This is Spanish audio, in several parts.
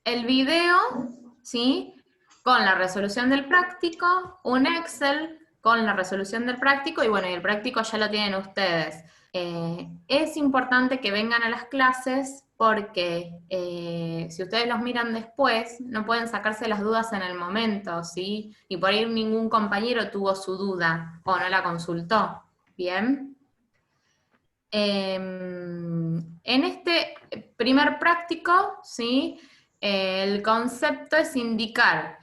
el video, ¿sí? Con la resolución del práctico, un Excel con la resolución del práctico, y bueno, y el práctico ya lo tienen ustedes. Es importante que vengan a las clases porque si ustedes los miran después, no pueden sacarse las dudas en el momento, ¿sí? Y por ahí ningún compañero tuvo su duda o no la consultó. ¿Bien? En este primer práctico, ¿sí? El concepto es indicar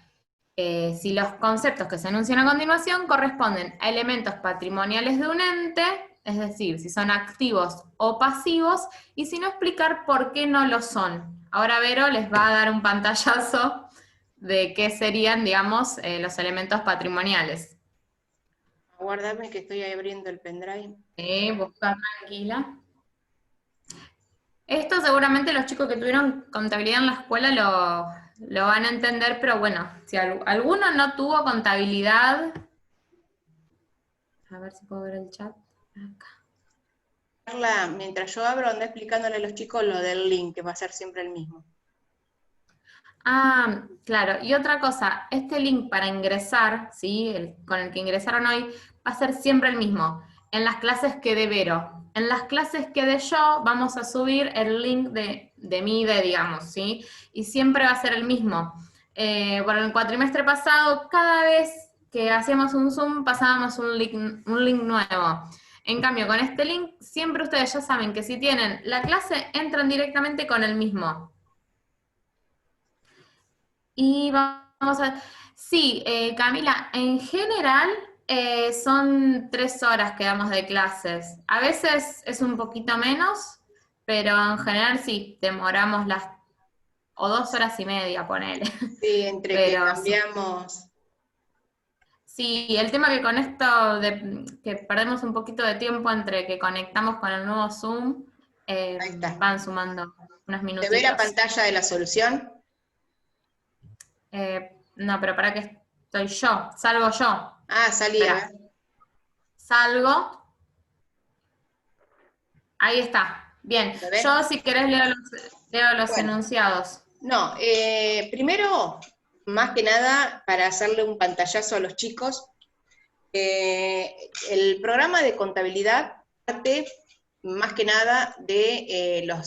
si los conceptos que se enuncian a continuación corresponden a elementos patrimoniales de un ente, es decir, si son activos o pasivos, y si no, explicar por qué no lo son. Ahora Vero les va a dar un pantallazo de qué serían, digamos, los elementos patrimoniales. Aguardame que estoy abriendo el pendrive. Busca tranquila. Esto seguramente los chicos que tuvieron contabilidad en la escuela lo van a entender, pero bueno, si alguno no tuvo contabilidad, a ver si puedo ver el chat. Acá. Carla, mientras yo abro, anda explicándole a los chicos lo del link, que va a ser siempre el mismo. Ah, claro, y otra cosa, este link para ingresar, ¿sí? Con el que ingresaron hoy, va a ser siempre el mismo, en las clases que de Vero. En las clases que de yo, vamos a subir el link de mi ID, digamos, ¿sí? Y siempre va a ser el mismo. Bueno, el cuatrimestre pasado, cada vez que hacíamos un Zoom, pasábamos un link nuevo. En cambio, con este link, siempre ustedes ya saben que si tienen la clase, entran directamente con el mismo. Y vamos a... Sí, Camila, en general son 3 horas que damos de clases. A veces es un poquito menos, pero en general sí, demoramos o 2 horas y media, ponele. Sí, entre que Pero sí. cambiamos. Sí, el tema que con esto, que perdemos un poquito de tiempo entre que conectamos con el nuevo Zoom, Ahí está. van sumando unos ¿Se ve la minutitos. pantalla de la solución? No, pero para que estoy yo, salgo yo. Ah, salí, a ver. Espera, salgo. Ahí está. Bien. ¿Se ve? Yo, si querés, leo los Bueno, enunciados. no, primero, más que nada, para hacerle un pantallazo a los chicos, el programa de contabilidad parte más que nada de la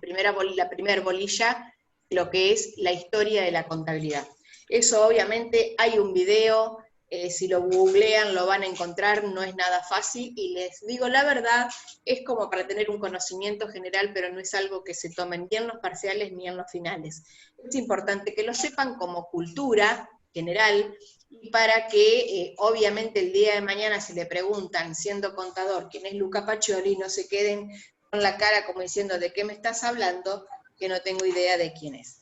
primera bolilla, lo que es la historia de la contabilidad. Eso obviamente hay un video, si lo googlean lo van a encontrar, no es nada fácil, y les digo la verdad, es como para tener un conocimiento general, pero no es algo que se tomen ni en los parciales ni en los finales. Es importante que lo sepan como cultura general, y para que obviamente el día de mañana si le preguntan, siendo contador, quién es Luca Pacioli, no se queden con la cara como diciendo, ¿de qué me estás hablando? Que no tengo idea de quién es.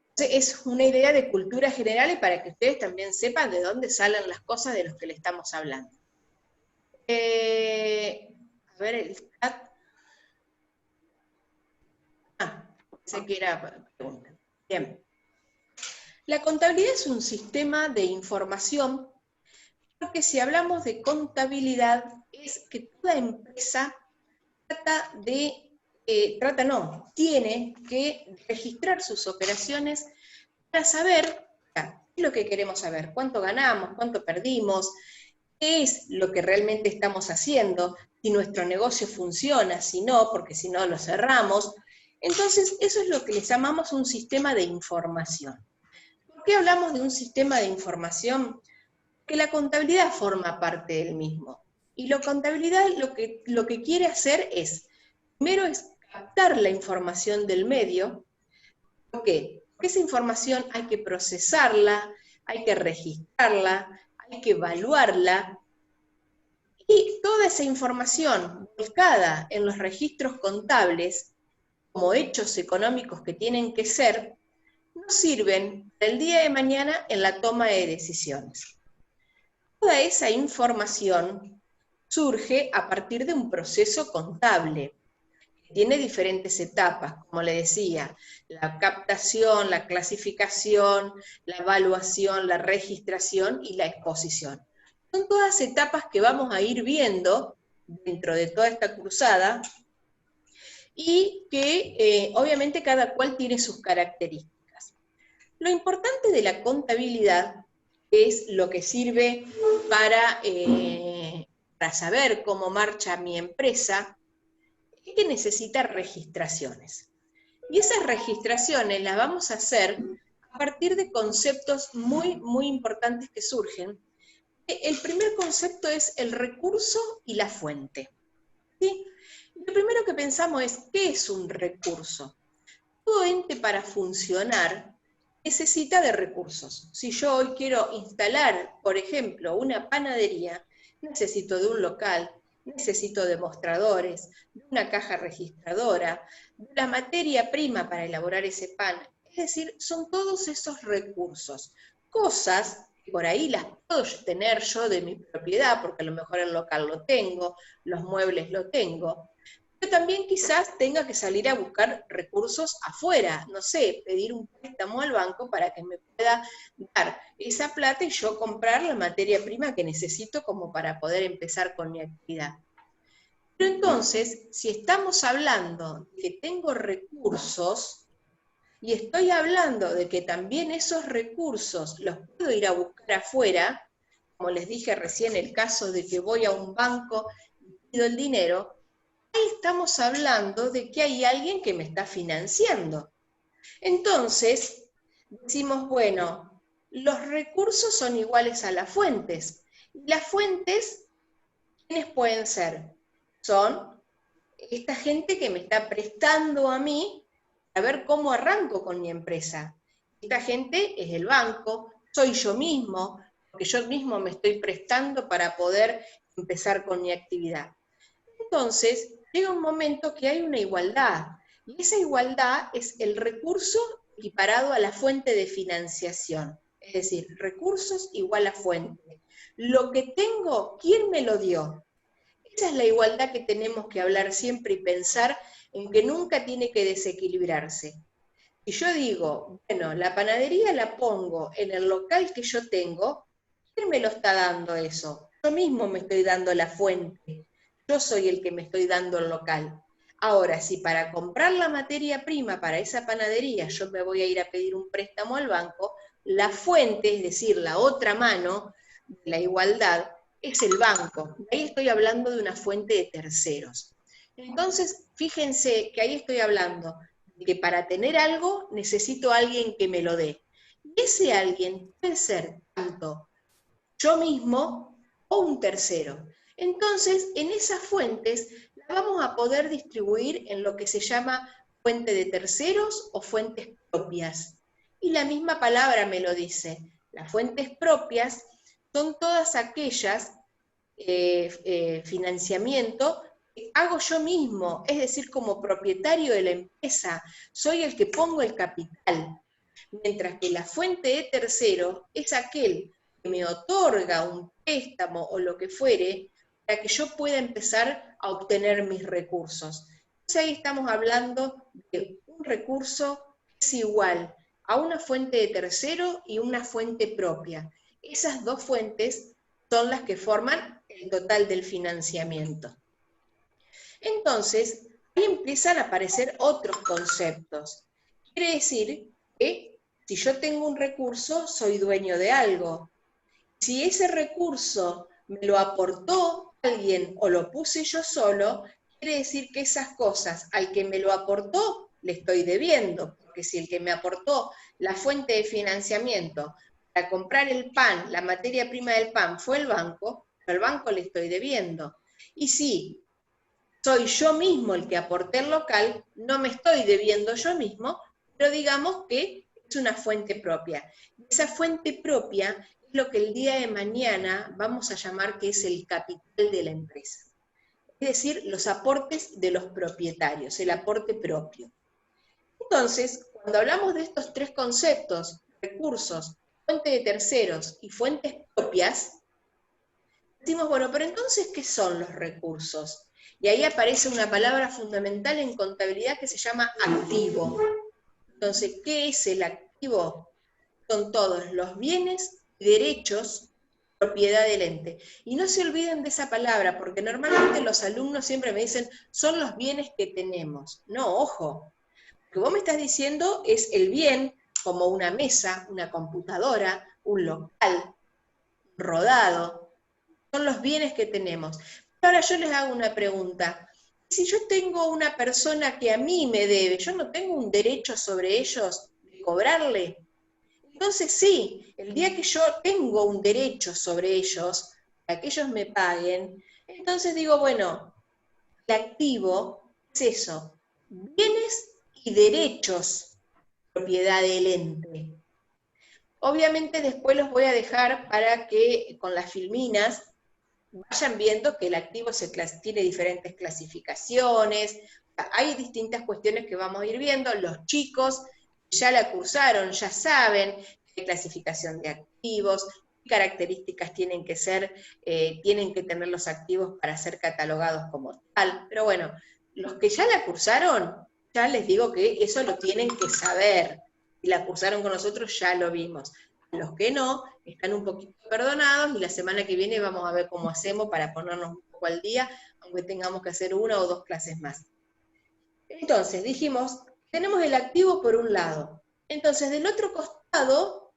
Entonces, es una idea de cultura general y para que ustedes también sepan de dónde salen las cosas de los que le estamos hablando. A ver, el chat. Pensé que era pregunta. Bien. La contabilidad es un sistema de información, porque si hablamos de contabilidad, es que toda empresa tiene que registrar sus operaciones para saber qué es lo que queremos saber, cuánto ganamos, cuánto perdimos, qué es lo que realmente estamos haciendo, si nuestro negocio funciona, si no, porque si no lo cerramos. Entonces, eso es lo que les llamamos un sistema de información. ¿Por qué hablamos de un sistema de información? Porque la contabilidad forma parte del mismo. Y la contabilidad lo que quiere hacer es, primero es captar la información del medio. ¿Por qué? Porque esa información hay que procesarla, hay que registrarla, hay que evaluarla, y toda esa información volcada en los registros contables como hechos económicos que tienen que ser, nos sirven el día de mañana en la toma de decisiones. Toda esa información surge a partir de un proceso contable. Tiene diferentes etapas, como le decía, la captación, la clasificación, la evaluación, la registración y la exposición. Son todas etapas que vamos a ir viendo dentro de toda esta cruzada, y que obviamente cada cual tiene sus características. Lo importante de la contabilidad es lo que sirve para saber cómo marcha mi empresa, es que necesita registraciones. Y esas registraciones las vamos a hacer a partir de conceptos muy, muy importantes que surgen. El primer concepto es el recurso y la fuente. ¿Sí? Lo primero que pensamos es, ¿qué es un recurso? Todo ente para funcionar necesita de recursos. Si yo hoy quiero instalar, por ejemplo, una panadería, necesito de un local, necesito de mostradores, de una caja registradora, de la materia prima para elaborar ese pan. Es decir, son todos esos recursos, cosas que por ahí las puedo tener yo de mi propiedad, porque a lo mejor el local lo tengo, los muebles lo tengo, pero también quizás tenga que salir a buscar recursos afuera, no sé, pedir un préstamo al banco para que me pueda dar esa plata y yo comprar la materia prima que necesito como para poder empezar con mi actividad. Pero entonces, si estamos hablando de que tengo recursos, y estoy hablando de que también esos recursos los puedo ir a buscar afuera, como les dije recién, el caso de que voy a un banco y pido el dinero, ahí estamos hablando de que hay alguien que me está financiando. Entonces, decimos, bueno, los recursos son iguales a las fuentes. Y las fuentes, ¿quiénes pueden ser? Son esta gente que me está prestando a mí a ver cómo arranco con mi empresa. Esta gente es el banco, soy yo mismo, porque yo mismo me estoy prestando para poder empezar con mi actividad. Entonces, llega un momento que hay una igualdad, y esa igualdad es el recurso equiparado a la fuente de financiación. Es decir, recursos igual a fuente. Lo que tengo, ¿quién me lo dio? Esa es la igualdad que tenemos que hablar siempre y pensar en que nunca tiene que desequilibrarse. Si yo digo, bueno, la panadería la pongo en el local que yo tengo, ¿quién me lo está dando eso? Yo mismo me estoy dando la fuente. Yo soy el que me estoy dando el local. Ahora, si para comprar la materia prima para esa panadería yo me voy a ir a pedir un préstamo al banco, la fuente, es decir, la otra mano de la igualdad, es el banco. Ahí estoy hablando de una fuente de terceros. Entonces, fíjense que ahí estoy hablando de que para tener algo necesito a alguien que me lo dé. Y ese alguien puede ser tanto yo mismo o un tercero. Entonces, en esas fuentes las vamos a poder distribuir en lo que se llama fuente de terceros o fuentes propias. Y la misma palabra me lo dice. Las fuentes propias son todas aquellas financiamiento que hago yo mismo, es decir, como propietario de la empresa, soy el que pongo el capital. Mientras que la fuente de tercero es aquel que me otorga un préstamo o lo que fuere para que yo pueda empezar a obtener mis recursos. Entonces ahí estamos hablando de un recurso que es igual a una fuente de tercero y una fuente propia. Esas dos fuentes son las que forman el total del financiamiento. Entonces, ahí empiezan a aparecer otros conceptos. Quiere decir que si yo tengo un recurso, soy dueño de algo. Si ese recurso me lo aportó alguien o lo puse yo solo, quiere decir que esas cosas al que me lo aportó le estoy debiendo, porque si el que me aportó la fuente de financiamiento para comprar el pan, la materia prima del pan, fue el banco, al banco le estoy debiendo. Y si soy yo mismo el que aporté el local, no me estoy debiendo yo mismo, pero digamos que es una fuente propia. Esa fuente propia es lo que el día de mañana vamos a llamar que es el capital de la empresa. Es decir, los aportes de los propietarios, el aporte propio. Entonces, cuando hablamos de estos tres conceptos, recursos, fuente de terceros y fuentes propias, decimos, bueno, pero entonces, ¿qué son los recursos? Y ahí aparece una palabra fundamental en contabilidad que se llama activo. Entonces, ¿qué es el activo? Son todos los bienes y derechos propiedad del ente. Y no se olviden de esa palabra, porque normalmente los alumnos siempre me dicen, son los bienes que tenemos. No, ojo, lo que vos me estás diciendo es el bien como una mesa, una computadora, un local, un rodado, son los bienes que tenemos. Ahora yo les hago una pregunta. Si yo tengo una persona que a mí me debe, ¿yo no tengo un derecho sobre ellos de cobrarle? Entonces sí, el día que yo tengo un derecho sobre ellos, para que ellos me paguen, entonces digo, bueno, el activo es eso, bienes y derechos, propiedad del ente. Obviamente después los voy a dejar para que con las filminas vayan viendo que el activo tiene diferentes clasificaciones, hay distintas cuestiones que vamos a ir viendo, los chicos ya la cursaron, ya saben qué clasificación de activos, qué características tienen que tener los activos para ser catalogados como tal, pero bueno, los que ya la cursaron, ya les digo que eso lo tienen que saber, si la cursaron con nosotros ya lo vimos. Los que no, están un poquito perdonados y la semana que viene vamos a ver cómo hacemos para ponernos un poco al día, aunque tengamos que hacer 1 o 2 clases más. Entonces, dijimos, tenemos el activo por un lado. Entonces, del otro costado,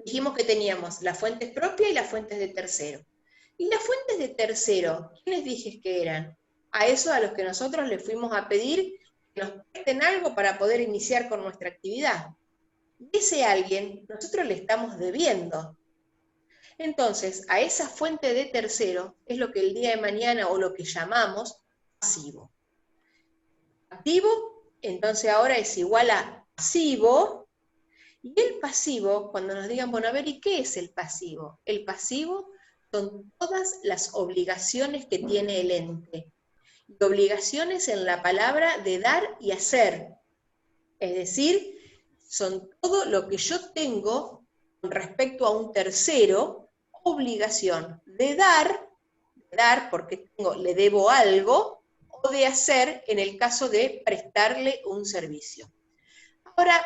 dijimos que teníamos las fuentes propias y las fuentes de tercero. Y las fuentes de tercero, ¿quiénes dije que eran? A eso a los que nosotros les fuimos a pedir que nos presten algo para poder iniciar con nuestra actividad. Ese alguien nosotros le estamos debiendo. Entonces, a esa fuente de tercero es lo que el día de mañana o lo que llamamos pasivo. Activo, entonces ahora es igual a pasivo, y el pasivo, cuando nos digan, bueno, a ver, ¿y qué es el pasivo? El pasivo son todas las obligaciones que tiene el ente. Y obligaciones en la palabra de dar y hacer. Es decir, son todo lo que yo tengo con respecto a un tercero, obligación de dar porque le debo algo, o de hacer en el caso de prestarle un servicio. Ahora,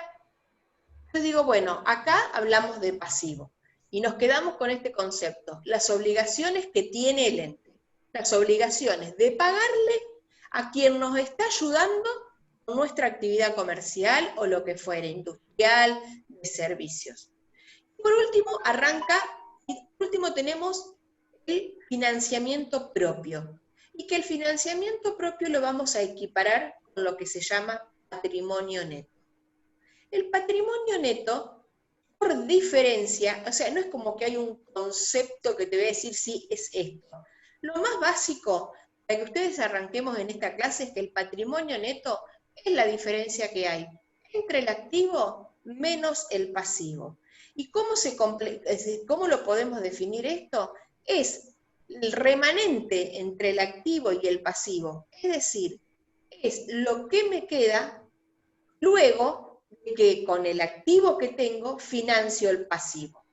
yo digo, bueno, acá hablamos de pasivo, y nos quedamos con este concepto, las obligaciones que tiene el ente, las obligaciones de pagarle a quien nos está ayudando con nuestra actividad comercial o lo que fuere, industrial, de servicios. Por último, tenemos el financiamiento propio, y que el financiamiento propio lo vamos a equiparar con lo que se llama patrimonio neto. El patrimonio neto, por diferencia, o sea, no es como que hay un concepto que te voy a decir sí es esto. Lo más básico, para que ustedes arranquemos en esta clase, es que el patrimonio neto es la diferencia que hay entre el activo menos el pasivo. ¿Y cómo lo podemos definir esto? Es el remanente entre el activo y el pasivo. Es decir, es lo que me queda luego de que con el activo que tengo financio el pasivo.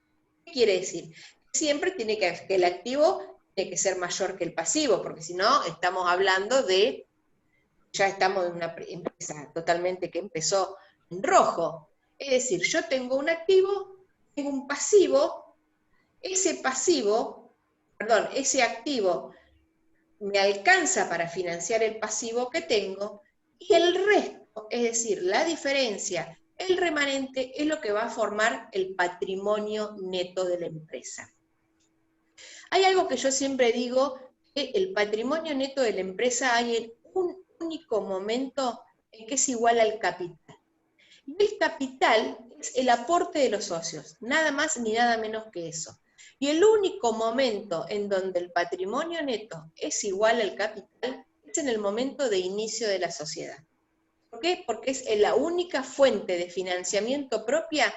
¿Qué quiere decir? Siempre que el activo tiene que ser mayor que el pasivo, porque si no estamos hablando de, ya estamos en una empresa totalmente que empezó en rojo. Es decir, yo tengo un activo, tengo un pasivo, ese activo me alcanza para financiar el pasivo que tengo, y el resto, es decir, la diferencia, el remanente, es lo que va a formar el patrimonio neto de la empresa. Hay algo que yo siempre digo, que el patrimonio neto de la empresa hay en un único momento en que es igual al capital. Y el capital es el aporte de los socios, nada más ni nada menos que eso. Y el único momento en donde el patrimonio neto es igual al capital es en el momento de inicio de la sociedad. ¿Por qué? Porque es la única fuente de financiamiento propia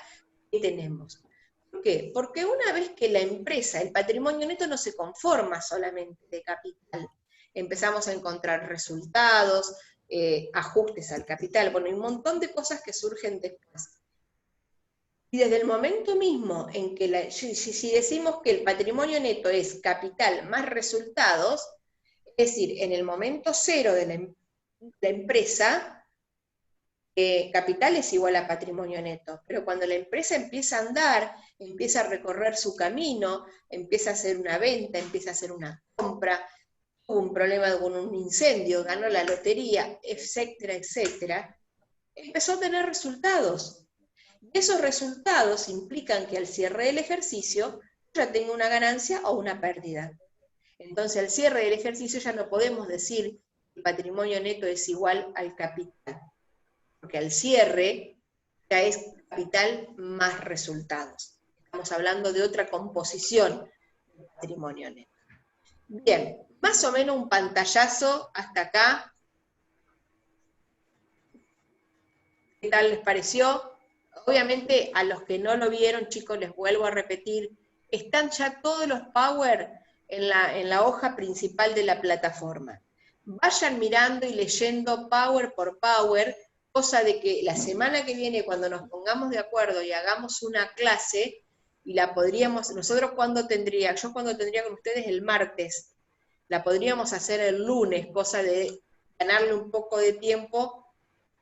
que tenemos. ¿Por qué? Porque una vez que la empresa, el patrimonio neto no se conforma solamente de capital, empezamos a encontrar resultados, ajustes al capital, bueno, hay un montón de cosas que surgen después. Y desde el momento mismo en que, si decimos que el patrimonio neto es capital más resultados, es decir, en el momento cero de la empresa, capital es igual a patrimonio neto, pero cuando la empresa empieza a andar, empieza a recorrer su camino, empieza a hacer una venta, empieza a hacer una compra, tuvo un problema con un incendio, ganó la lotería, etcétera, etcétera, empezó a tener resultados. Y esos resultados implican que al cierre del ejercicio ya tenga una ganancia o una pérdida. Entonces, al cierre del ejercicio ya no podemos decir que el patrimonio neto es igual al capital, porque al cierre ya es capital más resultados. Estamos hablando de otra composición del patrimonio neto. Bien, más o menos un pantallazo hasta acá. ¿Qué tal les pareció? Obviamente a los que no lo vieron, chicos, les vuelvo a repetir, están ya todos los Power en la hoja principal de la plataforma. Vayan mirando y leyendo Power por Power, cosa de que la semana que viene, cuando nos pongamos de acuerdo y hagamos una clase, y la podríamos, nosotros yo cuando tendría con ustedes el martes, la podríamos hacer el lunes, cosa de ganarle un poco de tiempo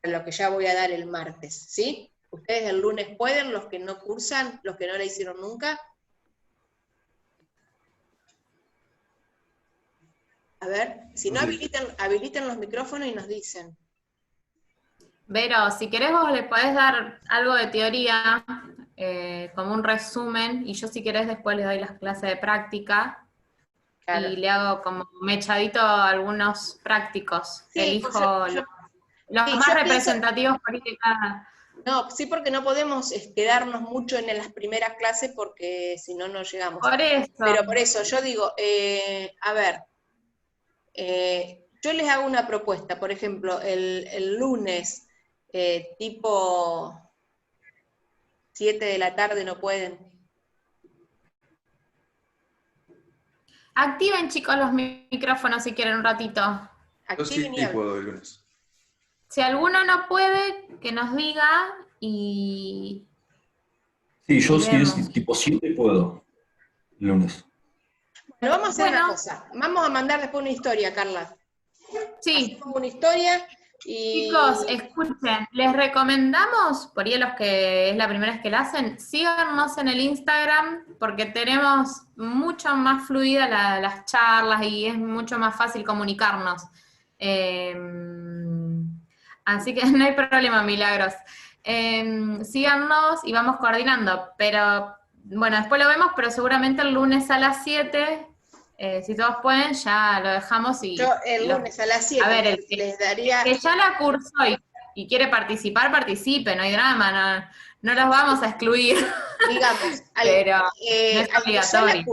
a lo que ya voy a dar el martes, ¿sí? ¿Ustedes el lunes pueden, los que no cursan, los que no la hicieron nunca? A ver, si no habiliten los micrófonos y nos dicen. Vero, si querés vos le podés dar algo de teoría, como un resumen, y yo si querés después les doy las clases de práctica, Claro. y le hago como mechadito algunos prácticos. Sí, Elijo pues los sí, más yo representativos por ahí de cada... no, sí, porque no podemos quedarnos mucho en las primeras clases porque si no, no llegamos. Por eso. Pero por eso, yo digo, a ver, yo les hago una propuesta, por ejemplo, el lunes, tipo 7 de la tarde no pueden. Activen, chicos, los micrófonos si quieren un ratito. Yo sí Activen y hablen. puedo el lunes. Si alguno no puede, que nos diga y... Sí, yo y sí vemos. es tipo 7 puedo, el lunes. Bueno, vamos a hacer una Bueno. cosa. Vamos a mandar después una historia, Carla. Sí. Hacemos una historia y... Chicos, escuchen, les recomendamos, por ahí a los que es la primera vez que la hacen, síganos en el Instagram, porque tenemos mucho más fluida las charlas y es mucho más fácil comunicarnos. Así que no hay problema, Milagros. Síganos y vamos coordinando, pero bueno, después lo vemos, pero seguramente el lunes a las 7, si todos pueden, ya lo dejamos y... Yo el lunes a las 7 A ver, el les daría... que ya la cursó y quiere participar, participe, no hay drama, no los vamos a excluir. Digamos, Pero no es al obligatorio.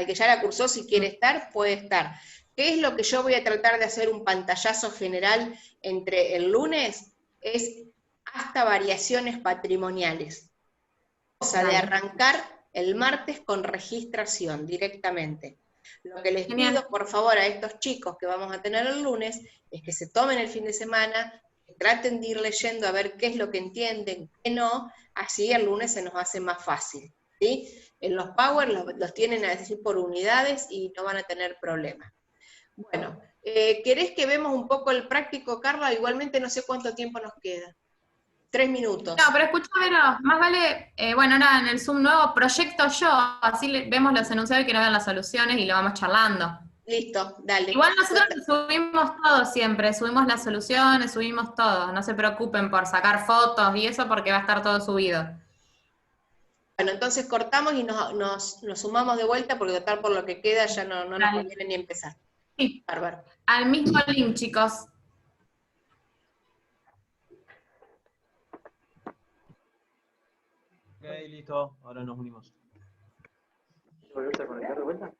que ya la cursó, si quiere estar, puede estar. ¿Qué es lo que yo voy a tratar de hacer un pantallazo general entre el lunes? Es hasta variaciones patrimoniales. Cosa de arrancar el martes con registración directamente. Lo que les pido, por favor, a estos chicos que vamos a tener el lunes, es que se tomen el fin de semana, que traten de ir leyendo a ver qué es lo que entienden, qué no, así el lunes se nos hace más fácil, ¿sí? En los Power los tienen a decir por unidades y no van a tener problemas. Bueno, ¿querés que vemos un poco el práctico, Carla? Igualmente no sé cuánto tiempo nos queda. 3 minutos. No, pero escúchame, más vale, bueno, ahora en el Zoom nuevo proyecto yo, así vemos los enunciados y que no vean las soluciones y lo vamos charlando. Listo, dale. Igual nosotros subimos todo siempre, subimos las soluciones, subimos todo, no se preocupen por sacar fotos y eso porque va a estar todo subido. Bueno, entonces cortamos y nos sumamos de vuelta porque total por lo que queda ya no nos conviene ni empezar. Sí, bárbaro. Al mismo link, chicos. Ok, listo, ahora nos unimos. ¿Volverte a conectar de vuelta?